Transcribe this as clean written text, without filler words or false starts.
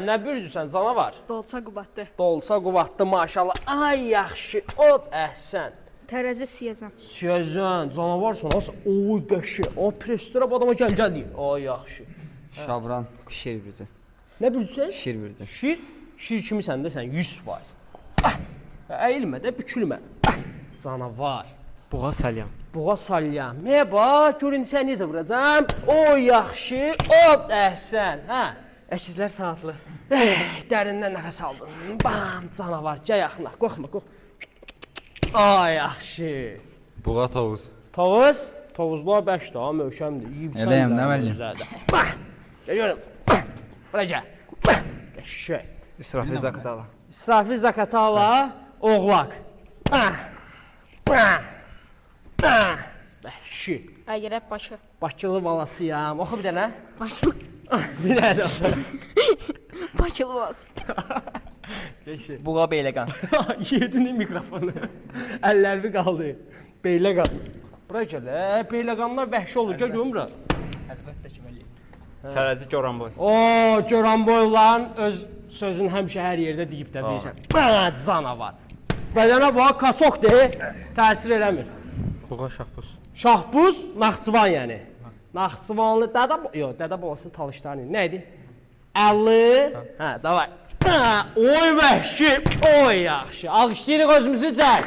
Nə bürdüsən, canavar? Dolça qubaddı. Dolsa quvvatdı maşallah. Ay yaxşı, hop əhsən. Tərəzi siyəzəm. Siyəzən, canavarsan, nasıl? Oy qəşi, o prestirab adama gəl deyir. Ay yaxşı. Şabran şir bürüdü. Nə bürdüsən? Şir bürüdü. Şir? Şir kimi səndə sən 100%. Əyilmə də, bükülmə. Canavar. Buğa salyan. Buğa salyan. Meba, görün sən necə vuracam? O yaxşı, hop əhsən. Hə? Əkizlər saatlı. Dərindən nəfəs aldın. Bam, canavar, gəl yaxına. Qorxma, qorxma. Ay yaxşı. Buğa tovuz. Tovuz? Tovuzlar 5 daha möhkəmdir. Yeyib Eləyəm, nə vəlim? Bax. Gəl görüm. Bura gəl. Qəşəng. İsrafil Zakatala. İsrafil Zakatala, oğlaq. Bəhşi. Əgərək başı. Bakılı balasıyam. Oxu bir dənə. Başı. Bir dənə. Bakılı olsun. Buğa Beyləqan. Yedini mikrofonu. Əllərvi qaldı. Beyləqan. Bura gəl. Beyləqanlar vəhşi olur. Gəl görüm bura. Əlbəttə ki, Məli. Tərəzi Goranboy. O, görən boyların öz sözün həmişə hər yerdə deyib də bilirsən. Bə, canavar. Bədənə bax, kaçok de, təsir eləmir. Buğa Şahbuz. Şahbuz, Naxçıvan yəni. Naxçıvanlı, dədə balası talışların. Nə idi? 50. Hə, davay. Oy vəhşi, oy yaxşı. Alqışlayırıq özümüzü cək.